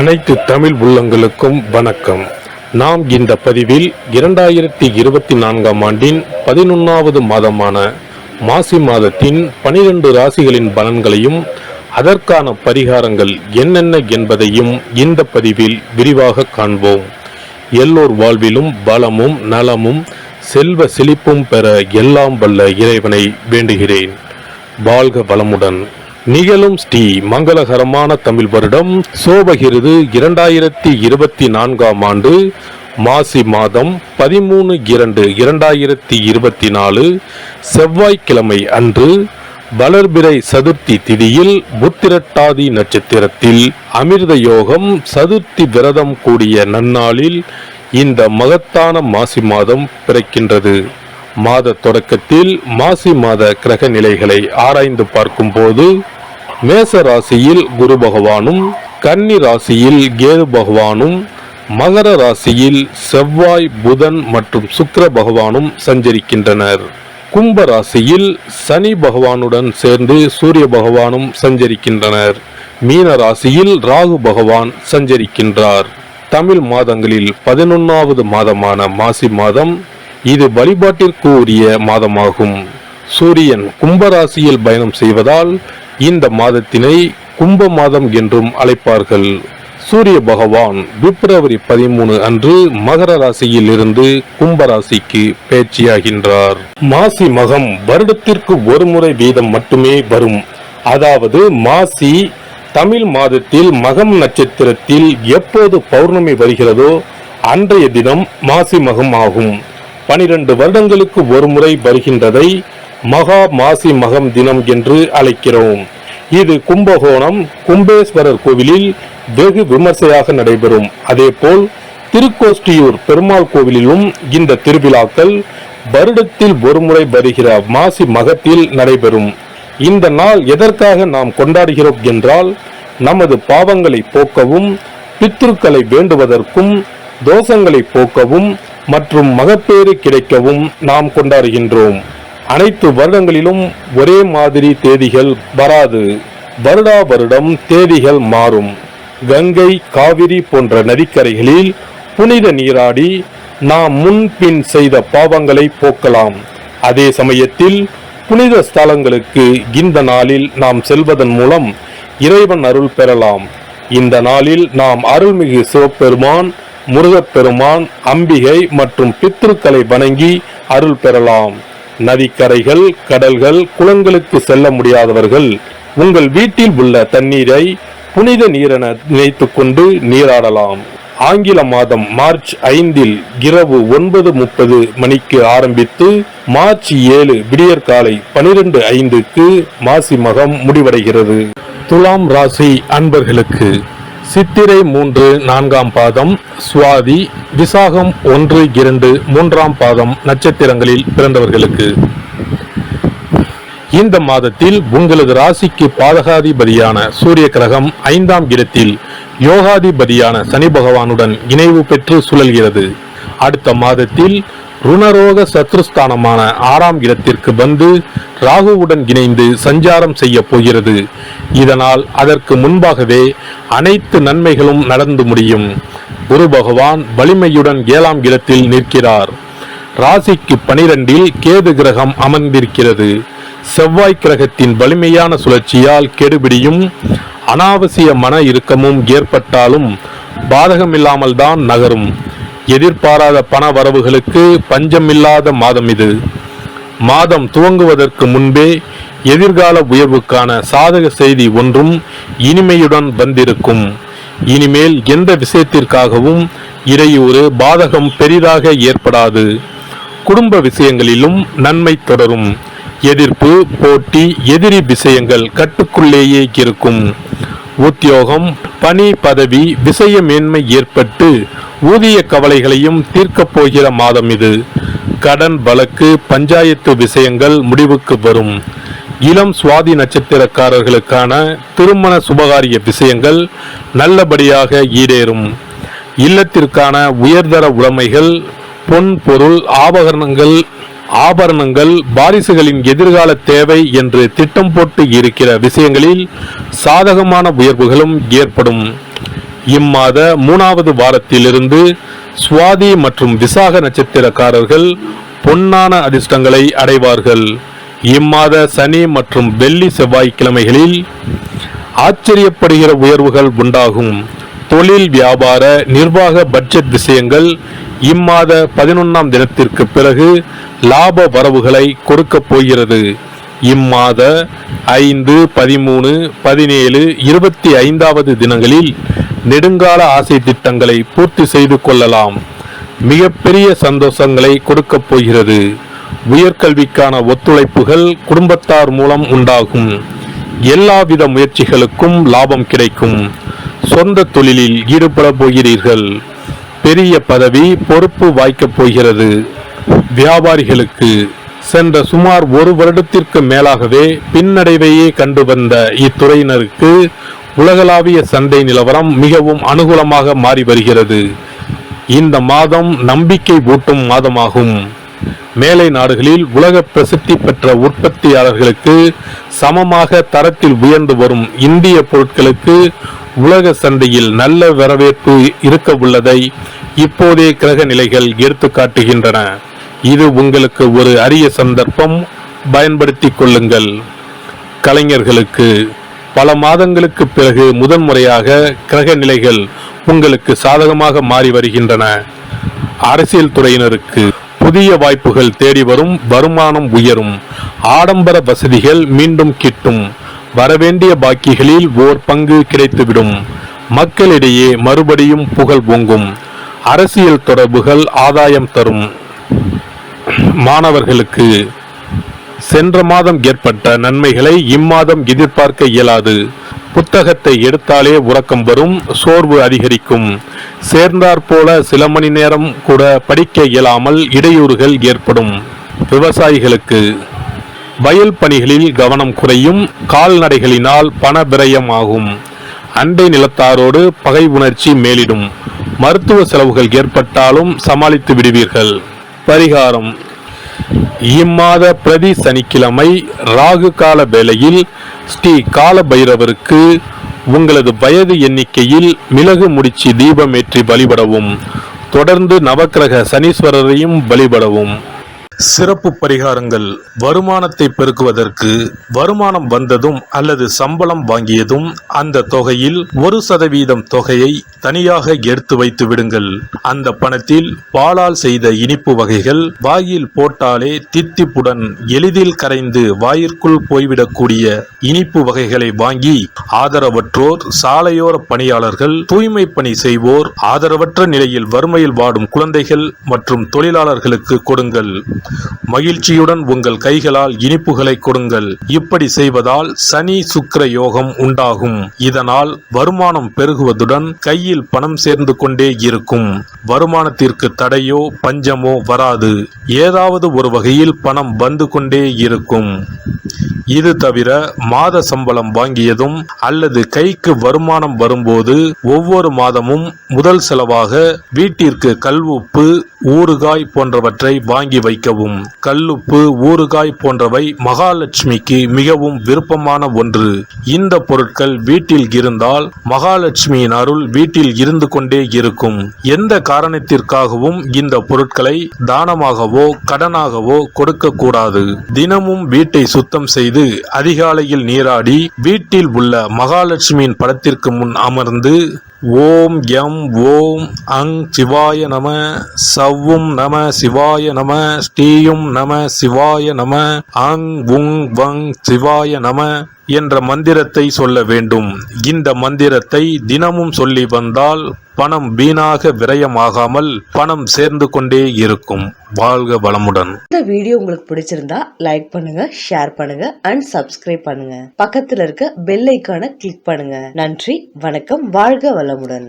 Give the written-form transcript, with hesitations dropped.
அனைத்து தமிழ் உள்ளங்களுக்கும் வணக்கம். நாம் இந்த பதிவில் 2024ஆம் ஆண்டின் 11வது மாதமான மாசி மாதத்தின் 12 ராசிகளின் பலன்களையும் அதற்கான பரிகாரங்கள் என்னென்ன என்பதையும் இந்த பதிவில் விரிவாக காண்போம். எல்லோர் வாழ்விலும் பலமும் நலமும் செல்வ செழிப்பும் பெற எல்லாம் வல்ல இறைவனை வேண்டுகிறேன். வாழ்க வளமுடன். நிகழும் ஸ்ரீ மங்களகரமான தமிழ் வருடம் சோபகிருது 2024ஆம் ஆண்டு மாசி மாதம் 13/2/2024 செவ்வாய்க்கிழமை அன்று வளர்பிறை சதுர்த்தி திதியில் புத்திரட்டாதி நட்சத்திரத்தில் அமிர்த யோகம் சதுர்த்தி விரதம் கூடிய நன்னாளில் இந்த மகத்தான மாசி மாதம் பிறக்கின்றது. மாத தொடக்கத்தில் மாசி மாத கிரக நிலைகளை ஆராய்ந்து பார்க்கும் போது மேச ராசியில் குரு பகவானும், கன்னி ராசியில் கேது பகவானும், மகர ராசியில் செவ்வாய், புதன் மற்றும் சுக்கிர பகவானும் சஞ்சரிக்கின்றனர். கும்ப ராசியில் சனி பகவானுடன் சேர்ந்து சூரிய பகவானும் சஞ்சரிக்கின்றனர். மீன ராசியில் ராகு பகவான் சஞ்சரிக்கின்றார். தமிழ் மாதங்களில் 11வது மாதமான மாசி மாதம் இது வழிபாட்டிற்கு உரிய மாதமாகும். சூரியன் கும்பராசியில் பயணம் செய்வதால் இந்த மாதத்தினை கும்ப மாதம் என்றும் அழைப்பார்கள். சூரிய பகவான் பிப்ரவரி 13 அன்று மகர ராசியில் இருந்து கும்பராசிக்கு பயிற்சியாகின்றார். மாசி மகம் வருடத்திற்கு ஒரு முறை வீதம் மட்டுமே வரும். அதாவது மாசி தமிழ் மாதத்தில் மகம் நட்சத்திரத்தில் எப்போது பௌர்ணமி வருகிறதோ அன்றைய தினம் மாசி மகம் ஆகும். 12 வருடங்களுக்கு ஒரு முறை வருகின்றதை மகா மாசி மகம் தினம் என்று அழைக்கிறோம். இது கும்பகோணம் கும்பேஸ்வரர் கோவிலில் வெகு விமர்சையாக நடைபெறும். அதேபோல் திருக்கோஷ்டியூர் பெருமாள் கோவிலிலும் இந்த திருவிழாக்கள் வருடத்தில் ஒரு முறை வருகிற மாசி மகத்தில் நடைபெறும். இந்த நாள் எதற்காக நாம் கொண்டாடுகிறோம் என்றால், நமது பாவங்களை போக்கவும், பித்ருக்களை வேண்டுவதற்கும், தோஷங்களை போக்கவும் மற்றும் மகப்பேறு கிடைக்கவும் நாம் கொண்டாடுகின்றோம். அனைத்து வருடங்களிலும் ஒரே மாதிரி தேதிகள் வராது. வருடா வருடம் தேதிகள் மாறும். கங்கை, காவிரி போன்ற நதிக்கரைகளில் புனித நீராடி நாம் முன்பின் செய்த பாவங்களை போக்கலாம். அதே சமயத்தில் புனித ஸ்தலங்களுக்கு இந்த நாளில் நாம் செல்வதன் மூலம் இறைவன் அருள் பெறலாம். இந்த நாளில் நாம் அருள்மிகு சிவபெருமான், முருகப்பெருமான், அம்பிகை மற்றும் பித்ருக்களை வணங்கி அருள் பெறலாம். நதிக்கரைகள், கடல்கள், குளங்களுக்கு செல்ல முடியாதவர்கள் உங்கள் வீட்டில் உள்ள தண்ணீரை புனித நீரென நினைத்து கொண்டு நீராடலாம். ஆங்கில மாதம் மார்ச் 5 இரவு 9:30 மணிக்கு ஆரம்பித்து மார்ச் 7 விடியற்காலை 12:05 மாசி மகம் முடிவடைகிறது. துலாம் ராசி அன்பர்களுக்கு சித்திரை 3, 4ஆம் பாதம், சுவாதி, விசாகம் 1, 2, 3ஆம் பாதம் நட்சத்திரங்களில் பிறந்தவர்களுக்கு இந்த மாதத்தில் உங்களது ராசிக்கு பாதகாதிபதியான சூரிய கிரகம் 5ஆம் இடத்தில் யோகாதிபதியான சனி பகவானுடன் இணைவு பெற்று சுழல்கிறது. அடுத்த மாதத்தில் ருணரோக சத்ருஸ்தானமான 6ஆம் இடத்திற்கு வந்து ராகுவுடன் இணைந்து சஞ்சாரம் செய்ய போகிறது. இதனால் அதற்கு முன்பாகவே அனைத்து நன்மைகளும் நடந்து முடியும். குரு பகவான் வலிமையுடன் 7ஆம் இடத்தில் நிற்கிறார். ராசிக்கு 12இல் கேது கிரகம் அமர்ந்திருக்கிறது. செவ்வாய் கிரகத்தின் வலிமையான சுழற்சியால் கெடுபிடியும் அனாவசிய மன இறுக்கமும் ஏற்பட்டாலும் பாதகமில்லாமல் தான் நகரும். எதிர்பாராத பண வரவுகளுக்கு பஞ்சமில்லாத மாதம் இது. மாதம் துவங்குவதற்கு முன்பே எதிர்கால உயர்வுக்கான சாதக செய்தி ஒன்றும் இனிமையுடன் வந்திருக்கும். இனிமேல் எந்த விஷயத்திற்காகவும் இடையூறு, பாதகம் பெரிதாக ஏற்படாது. குடும்ப விஷயங்களிலும் நன்மை தொடரும். எதிர்ப்பு, போட்டி, எதிரி விஷயங்கள் கட்டுக்குள்ளேயே இருக்கும். உத்தியோகம், பணி, பதவி, விஷய மேன்மை ஏற்பட்டு ஊதிய கவலைகளையும் தீர்க்கப் போகிற மாதம் இது. கடன், வழக்கு, பஞ்சாயத்து விஷயங்கள் முடிவுக்கு வரும். இளம் சுவாதி நட்சத்திரக்காரர்களுக்கான திருமண சுபகாரிய விஷயங்கள் நல்லபடியாக ஈடேறும். இல்லத்திற்கான உயர்தர உடைமைகள், பொன் பொருள், ஆபரணங்கள், வாரிசுகளின் எதிர்கால தேவை என்று திட்டம் போட்டு இருக்கிற விஷயங்களில் சாதகமான உயர்வுகளும் ஏற்படும். இம்மாத 3வது வாரத்திலிருந்து சுவாதி மற்றும் விசாக நட்சத்திரக்காரர்கள் பொன்னான அதிர்ஷ்டங்களை அடைவார்கள். இம்மாத சனி மற்றும் வெள்ளி செவ்வாய்க்கிழமைகளில் ஆச்சரியப்படுகிற உயர்வுகள் உண்டாகும். தொழில், வியாபார, நிர்வாக, பட்ஜெட் விஷயங்கள் இம்மாத 11ஆம் தினத்திற்கு பிறகு லாப வரவுகளை கொடுக்கப் போகிறது. இம்மாத 5, 13, 17, 25வது தினங்களில் நெடுங்கால ஆசை திட்டங்களை பூர்த்தி செய்து கொள்ளலாம். மிகப்பெரிய சந்தோஷங்களை கொடுக்கப் போகிறது. உயர்கல்விக்கான ஒத்துழைப்புகள் குடும்பத்தார் மூலம் உண்டாகும். எல்லாவித முயற்சிகளுக்கும் லாபம் கிடைக்கும். சொந்த தொழிலில் ஈடுபட போகிறீர்கள். பெரிய பதவி, பொறுப்பு வாய்க்கப் போகிறது. வியாபாரிகளுக்கு சென்ற சுமார் 1 வருடத்திற்கு மேலாகவே பின்னடைவையே கண்டு வந்த இத்துறையினருக்கு உலகளாவிய சந்தை நிலவரம் மிகவும் அனுகூலமாக மாறி வருகிறது. இந்த மாதம் நம்பிக்கை ஊட்டும் மாதமாகும். மேலை நாடுகளில் உலக பிரசித்தி பெற்ற உற்பத்தியாளர்களுக்கு சமமாக தரத்தில் உயர்ந்து வரும் இந்திய பொருட்களுக்கு உலக சந்தையில் நல்ல வரவேற்பு இருக்க உள்ளதை இப்போதே கிரக நிலைகள் எடுத்து காட்டுகின்றன. இது உங்களுக்கு ஒரு அரிய சந்தர்ப்பம், பயன்படுத்திக் கொள்ளுங்கள். கலைஞர்களுக்கு பல மாதங்களுக்கு பிறகு முதன்முறையாக கிரக நிலைகள் உங்களுக்கு சாதகமாக மாறி வருகின்றன. அரசியல் துறையினருக்கு புதிய வாய்ப்புகள் தேடி வரும். வருமானம் உயரும். ஆடம்பர வசதிகள் மீண்டும் கிட்டும். வரவேண்டிய பாக்கிகளில் ஓர் பங்கு கிடைத்துவிடும். மக்களிடையே மறுபடியும் புகழ் ஓங்கும். அரசியல் தொடர்புகள் ஆதாயம் தரும். மாணவர்களுக்கு சென்ற மாதம் ஏற்பட்ட நன்மைகளை இம்மாதம் எதிர்பார்க்க இயலாது. புத்தகத்தை எடுத்தாலே உறக்கம் வரும். சோர்வு அதிகரிக்கும். சேர்ந்தாற்போல சில மணி நேரம் கூட படிக்க இயலாமல் இடையூறுகள் ஏற்படும். விவசாயிகளுக்கு வயல் பணிகளில் கவனம் குறையும். கால்நடைகளினால் பண விரயம் ஆகும். அண்டை நிலத்தாரோடு பகை உணர்ச்சி மேலிடும். மருத்துவ செலவுகள் ஏற்பட்டாலும் சமாளித்து விடுவீர்கள். பரிகாரம்: இம்மாத பிரதி சனிக்கிழமை ராகு கால வேளையில் ஸ்ரீ கால பைரவருக்கு உங்களது வயது எண்ணிக்கையில் மிளகு முடிச்சு தீபமேற்றி வழிபடவும். தொடர்ந்து நவக்கிரக சனீஸ்வரரையும் வழிபடவும். சிறப்பு பரிகாரங்கள்: வருமானத்தை பெருக்குவதற்கு வருமானம் வந்ததும் அல்லது சம்பளம் வாங்கியதும் அந்த தொகையில் 1% தொகையை தனியாக எடுத்து வைத்து விடுங்கள். அந்த பணத்தில் பாலால் செய்த இனிப்பு வகைகள், வாயில் போட்டாலே தித்திப்புடன் எளிதில் கரைந்து வாயிற்குள் போய்விடக்கூடிய இனிப்பு வகைகளை வாங்கி ஆதரவற்றோர், சாலையோர பணியாளர்கள், தூய்மை பணி செய்வோர், ஆதரவற்ற நிலையில் வறுமையில் வாடும் குழந்தைகள் மற்றும் தொழிலாளர்களுக்கு கொடுங்கள். மகிழ்ச்சியுடன் உங்கள் கைகளால் இனிப்புகளை கொடுங்கள். இப்படி செய்வதால் சனி சுக்கிர யோகம் உண்டாகும். இதனால் வருமானம் பெருகுவதுடன் கையில் பணம் சேர்ந்து கொண்டே இருக்கும். வருமானத்திற்கு தடையோ பஞ்சமோ வராது. ஏதாவது ஒரு வகையில் பணம் வந்து கொண்டே இருக்கும். இது தவிர மாத சம்பளம் வாங்கியதும் அல்லது கைக்கு வருமானம் வரும்போது ஒவ்வொரு மாதமும் முதல் செலவாக வீட்டிற்கு கல்லுப்பு, ஊறுகாய் போன்றவற்றை வாங்கி வைக்கவும். கல்லுப்பு, ஊறுகாய் போன்றவை மகாலட்சுமிக்கு மிகவும் விருப்பமான ஒன்று. இந்த பொருட்கள் வீட்டில் இருந்தால் மகாலட்சுமியின் அருள் வீட்டில் இருந்து கொண்டே இருக்கும். எந்த காரணத்திற்காகவும் இந்த பொருட்களை தானமாகவோ கடனாகவோ கொடுக்க கூடாது. தினமும் வீட்டை சுத்தம் செய்து அதிகாலையில் நீராடி வீட்டில் உள்ள மகாலட்சுமியின் படத்திற்கு முன் அமர்ந்து ஓம் யம் ஓம் அங் சிவாய நம, சவ்வும் நம சிவாய நம, ஸ்ரீயும் நம சிவாய நம, அங் உங் வங் சிவாய நம என்ற மந்திரத்தை சொல்ல வேண்டும். இந்த மந்திரத்தை தினமும் சொல்லி வந்தால் பணம் வீணாக விரயமாகாமல் பணம் சேர்ந்து கொண்டே இருக்கும். வாழ்க வளமுடன். இந்த வீடியோ உங்களுக்கு பிடிச்சிருந்தா லைக் பண்ணுங்க, ஷேர் பண்ணுங்க அண்ட் சப்ஸ்கிரைப் பண்ணுங்க. பக்கத்துல இருக்க பெல் ஐகானை கிளிக் பண்ணுங்க. நன்றி, வணக்கம், வாழ்க வளமுடன்.